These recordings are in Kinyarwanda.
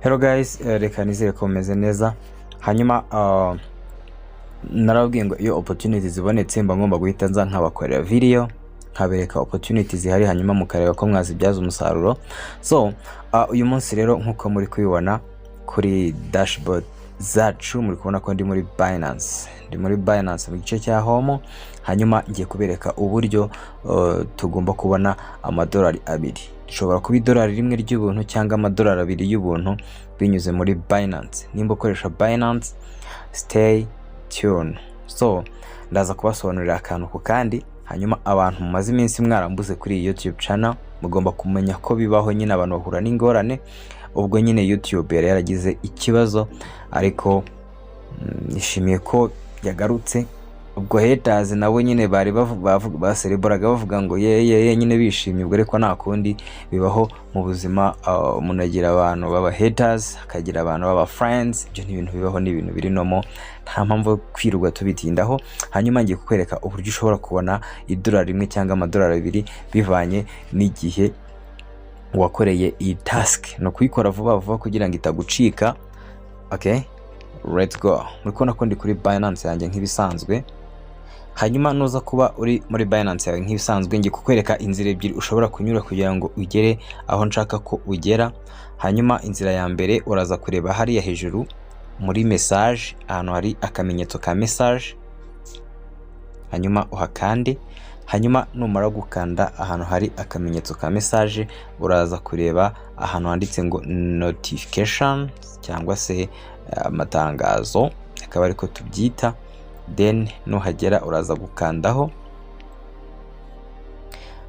Hello guys, reka nizere ko mumeze neza. Hanyuma narabwiye ngo iyo opportunity zibonetse mba ngomba guhita nza nkabakorera video nkabereka opportunity zihari hanyuma mukareba ko mwazibyaza umusaruro. So uyu munsi rero nkuko muri kubibona kuri dashboard zacu muri kubona ko ndi muri Binance mu gice cya home. Hanyuma ngiye kubereka uburyo tugomba kubona amadolari abiri. Ishobora kuba idolari rimwe ry'ubuntu cyangwa amadolari abiri y'ubuntu binyuze muri Binance. Nimba ukoresha Binance, stay tuned. So ndaza kubasobanurira akantu ku kandi, hanyuma abantu mumaze iminsi mwarambuze kuri YouTube channel mugomba kumenya ko bibaho nyine abantu bahura n'ingorane. Ubwo nyine YouTube yari yaragize ikibazo, ariko nishimiye ko yagarutse. Ubwo haters nabo nyine bari basereburaga bavuga ngo ye nyine bishimye, ubwo ariko nta kundi bibaho mu buzima. Umuntu agira abantu baba haters, akagira abantu baba friends. Ibyo ni ibintu bibaho, ni ibintu biri nomo, nta mpamvu kwirwa tubitindaho. Hanyuma ngiye kukwereka uburyo ushobora kubona idolari rimwe cyangwa amadolari abiri bivanye n'igihe wakoreye iyi task. No kuyikora vuba vuba kugira ngo itagucika. Okay, let's go. Muri kubona ko ndi kuri Binance yanjye nk'ibisanzwe. Hanyuma nuza kuba uri muri Binance yawe nk'ibisanzwe, ngiye kukwereka inzira ebyiri ushobora kunyura kugira ngo ugere aho nshaka ko ugera. Hanyuma inzira ya mbere uraza kureba hariya hejuru muri message, ahantu hari akamenyetso ka message, hanyuma uhakande. Hanyuma numara gukanda ahantu hari akamenyetso ka message, uraza kureba ahantu handitse ngo notification cyangwa se amatangazo, akaba ariko tubyita. Then nuhagera uraza gukandaho.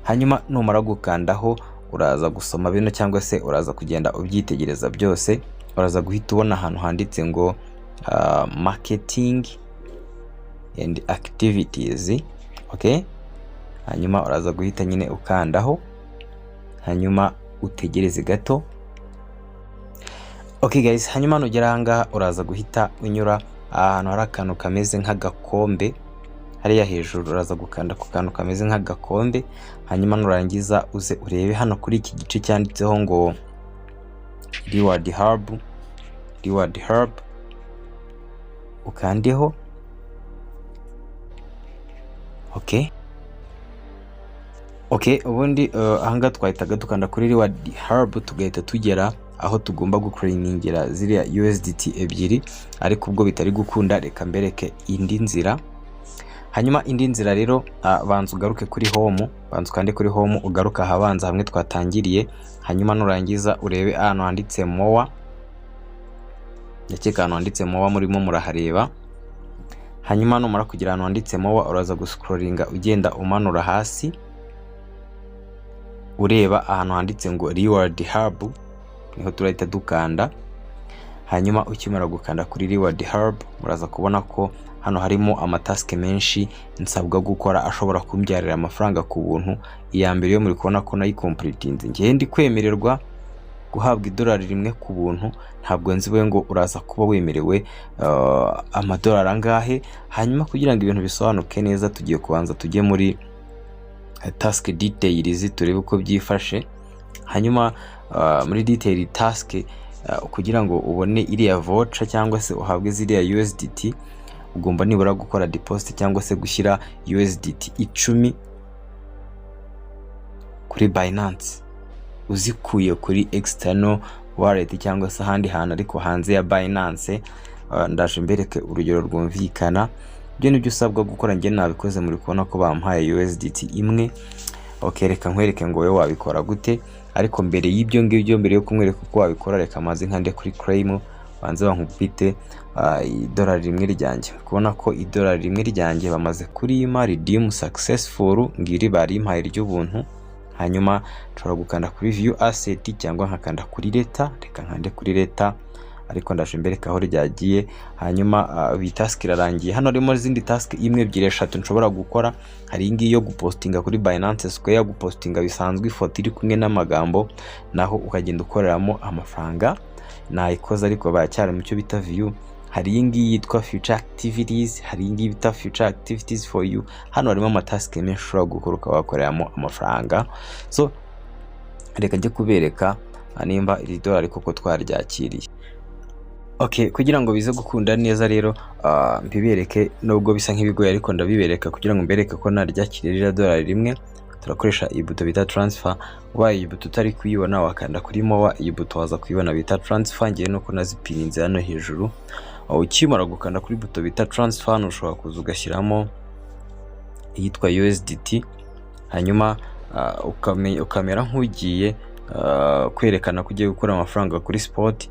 Hanyuma numara gukandaho uraza gusoma bino cyangwa se uraza kugenda ubyitegereza byose. Uraza guhita ubona ahantu handitse ngo marketing and activities. Okay, hanyuma uraza guhita nyine ukandaho, hanyuma utegereze gato. Okay guys, hanyuma nugera ahangaha uraza guhita unyura ahantu hari akantu kameze nk'agakombe hariya hejuru. Uraza gukanda ku kantu kameze nk'agakombe, hanyuma nurangiza uze urebe hano kuri iki gice cyanditseho ngo reward hub, ukandeho. Okay, ubundi ahanga twahitaga dukanda kuri reward hub tugahita tugera aho tugomba guclaimingira ziriya USDT ebyiri, ariko ubwo bitari gukunda reka mbereke indi nzira. Hanyuma indi nzira rero banza ugaruke kuri home, banza ukande kuri home, ugaruka ahabanza hamwe twatangiriye. Hanyuma nurangiza urebe ahantu handitse more, ndakeka ahantu handitse more murimo murahareba. Hanyuma numara kugira ahantu handitse more uraza guscrollinga ugenda umanura hasi, ureba ahantu handitse ngo reward hub, niho turahita dukanda. Hanyuma ukimara gukanda kuri reward hub muraza kubona ko hano harimo amatask menshi nsabwa gukora ashobora kumbyarira amafaranga ku buntu. Iya mbere yo muri kubona ko nayicompletinze, ngiye ndi kwemererwa guhabwa idolari rimwe ku buntu. Ntabwo nziwe ngo uraza kuba wemerewe amadolari angahe. Hanyuma kugira ngo ibintu bisobanuke neza, tugiye kubanza tujye muri task details turebe uko byifashe. Hanyuma muri detail task kugira ngo ubone iriya voucher cyangwa se uhabwe ziriya USDT, ugomba nibura gukora deposit cyangwa se gushyira USDT 10 kuri Binance uzikuye kuri external wallet cyangwa se ahandi hantu ariko hanze ya Binance. Ndaje mbereke urugero rwumvikana. Ibyo nibyo usabwa gukora, njye nabikoze muri kubona ko bampaye USDT imwe. Okay, reka nkwereke ngo wowe wabikora gute. Ariko mbere y'ibyo ngibyo, mbere yo kumwereka uko wabikora, reka maze nkande kuri claim, banze bankubite idolari rimwe ryanjye. Kubona ko idolari rimwe ryanjye bamaze kurima redeem successful, ngiri bari impaye ry'ubuntu. Hanyuma nshobora gukanda kuri view asset cyangwa nkakanda kuri leta. Reka nkande kuri leta, ariko ndaje mbereka aho ryagiye. Hanyuma iyi task irarangiye. Hano harimo izindi task imwe, ebyiri, eshatu nshobora gukora. Hari ingi yo gupostinga kuri Binance Square, gupostinga bisanzwe ifoto iri kumwe n'amagambo, naho ukagenda ukoreramo amafaranga. Nayikoze ariko bacyari mu cyo bita view. Hari ingi yitwa future activities, hari ingi bita future activities for you. Hano harimo amatask menshi ushobora gukora ukabakoreramo amafaranga. So reka njye kubereka nimba iri dolari koko twaryakiriye. Okay, kugira ngo bize gukunda neza rero mbibereke, nubwo bisa nk'ibigoye ariko ndabibereka kugira ngo mbereke ko naryakiriye rira dolari rimwe. Turakoresha iyi buto bita transfer. Ubaye iyi buto utari kuyibona wakanda kuri mowa, iyi buto waza kuyibona bita transfer. Ngiye nuko nazipininze hano hejuru. Ukimara gukanda kuri buto bita transfer ushobora kuza ugashyiramo iyitwa USDT, hanyuma ukamera nk'ugiye kwerekana ko ugiye gukora amafaranga kuri spot,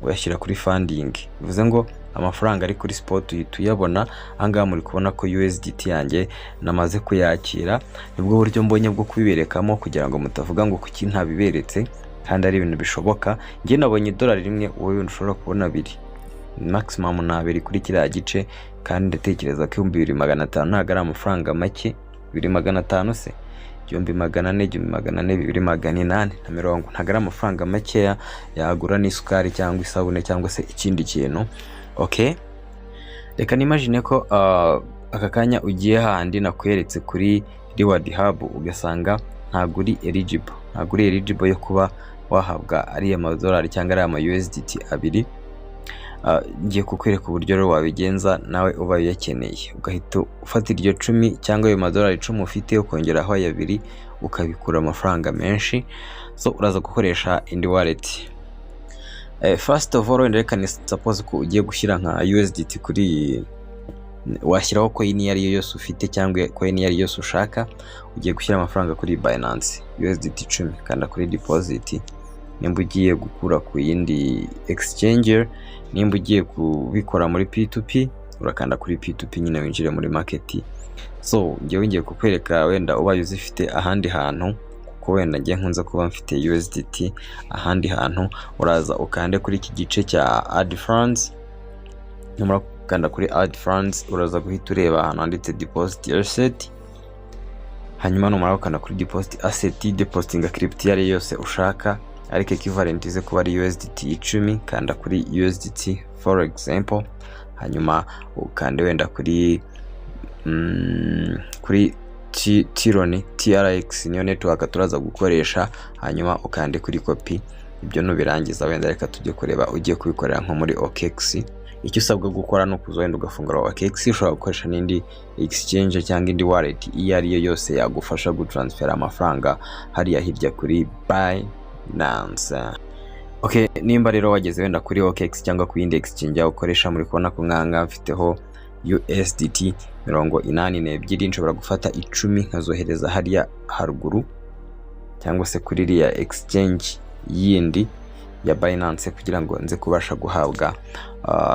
uyashyira kuri funding. Bivuze ngo amafaranga ari kuri spot tuyabona. Ahangaha muri kubona ko USDT yanjye namaze kuyakira. Nibwo buryo mbonye bwo kubiberekamo kugira ngo mutavuga ngo kuki ntabiberetse, kandi ari ibintu bishoboka. Ngiye nabonye dolari rimwe, wowe ushobora kubona 2 maximum na 2 kuri kiriya gice, kandi ndatekereza ko 2500 ntago ari amafaranga make. 2500 se 2400, 2400, 2880 ntago ari amafaranga makeya yagura n'isukari cyangwa isabune cyangwa se ikindi kintu. Okay, reka nimagine ko aka kanya ugiye handi nakweretse kuri Reward Hub ugasanga ntago uri eligible yo kuba wahabwa ari amadolari cyangwa ari ama USDT abiri. Ngiye kukwereka uburyo rero wabigenza nawe uba uyakeneye. Ugahita ufata iryo 10 cyangwa ayo madolari 10 ufite ukongeraho ya 2 ukabikura amafaranga menshi. So uraza gukoresha indi wallet. First of all, reka ni suppose ko ugiye gushyira nka USDT kuri, washyiraho coin iyo ari yo yose ufite cyangwa coin iyo ari yose ushaka. Ugiye gushyira amafaranga kuri Binance USDT 10, kanda kuri deposit. Nimba ugiye gukura ku yindi exchanger, nimba ugiye kubikora muri P2P, urakanda kuri P2P nyine winjire muri market. So ngiye ngiye kukwereka wenda ubaye uzifite ahandi hantu, kuko wenda ngiye nkunze kuba mfite USDT ahandi hantu. Uraza ukande kuri iki gice cya add funds. Numara kanda kuri add funds uraza guhita ureba ahantu handitse deposit asset. Hanyuma numara kanda kuri deposit asset, depositinga crypto yari yose ushaka, ariko equivalent ize kuba ari USDT 10. Kanda kuri USDT for example, hanyuma ukande wenda kuri Tironi TRX niyo network turaza gukoresha. Hanyuma ukande kuri copy. Ibyo nubirangiza wenda reka tujye kureba ugiye kubikorera nko muri OKX. Icyo usabwa gukora no kuza wenda ugafungura OKX. Ushobora gukoresha n'indi exchange cyangwa indi wallet iyo ari yo yose yagufasha gutransfer amafaranga hariya hirya kuri Binance. Okay, nimba rero wageze wenda kuri OKX cyangwa ku yindi exchange ukoresha, muri kubona ko nkanga mfiteho USDT 82. Nshobora gufata 10 nkazohereza hariya haruguru cyangwa se kuri iriya exchange yindi ya Binance kugira ngo nze kubasha guhabwa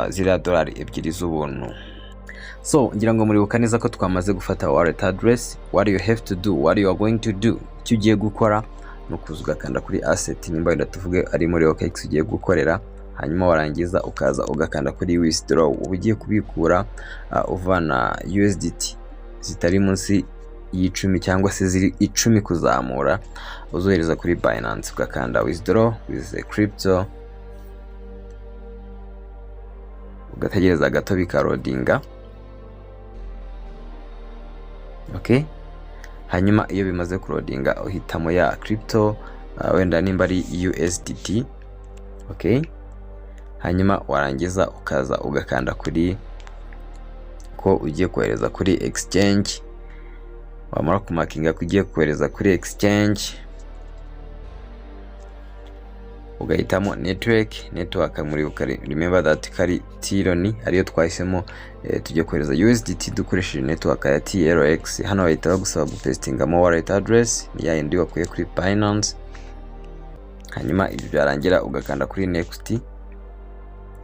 ziriya dolari 2 z'ubuntu. So ngira ngo muribuka neza ko twamaze gufata wallet address. What you have to do, what you are going to do, icyo ugiye gukora no kuzuga kanda kuri asset. Nimba wenda tuvuge ari muri OKX ugiye gukorera, hanyuma warangiza ukaza ugakanda kuri withdraw. Ugiye kubikura uvana USDT zitari munsi y'10 cyangwa se ziri 10 kuzamura, uzohereza kuri Binance ugakanda withdraw with the crypto, ugategereza gato bikarodinga. Okay, hanyuma iyo bimaze kurodinga uhitamo ya crypto, wenda nimba ari USDT. Okay, hanyuma warangiza ukaza ugakanda kuri ko ugiye kohereza kuri exchange. Wamara kumakinga kugiye kohereza kuri exchange, ugahitamo network muri remember that kari Tironi ariyo twahisemo. Tujye kohereza USDT dukoresheje network ya TRX. Hano bahita bagusaba gupestingamo wallet address ya yindi wakuye kuri Binance. Hanyuma ibyo byarangira ugakanda kuri next.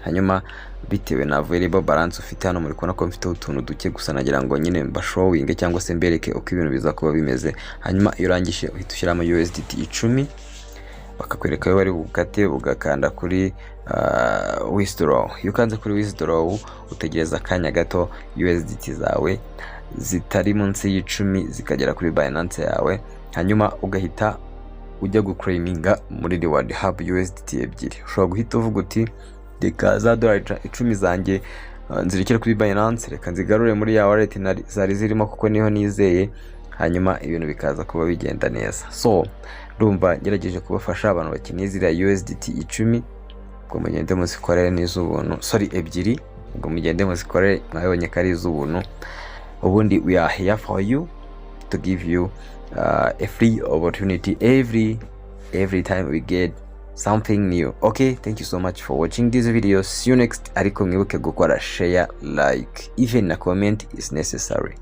Hanyuma bitewe na available balance ufite, hano muri kubona ko mfite utuntu duke gusa, nagira ngo nyine mbashowing cyangwa se mbereke uko ibintu biza kuba bimeze. Hanyuma iyo urangije uhita ushyiramo USDT 10, bakakwereka aho bari bukate, ugakanda kuri withdraw. Iyo ukanze kuri withdraw utegereza akanya gato USDT zawe zitari munsi y'10 zikagera kuri Binance yawe. Hanyuma ugahita ujya guclaiminga muri Reward Hub USDT 2. Ushobora guhita uvuga uti reka za dolari 10 zanjye nzirikira kuri Binance, reka nzigarure muri ya wallet zari zirimo kuko niho nizeye. Hanyuma ibintu bikaza kuba bigenda neza. So ndumva ngerageje kubafasha abantu bakeneye ziriya USDT 10 ngo mugende muzikorere n'iz'ubuntu, sorry 2 ngo mugende muzikorere, mwabonye ko ari iz'ubuntu. Ubundi we are here for you to give you a free opportunity every time we get something new. Okay, thank you so much for watching this video. See you next. Ariko mwibuke gukora share, like, even a comment is necessary.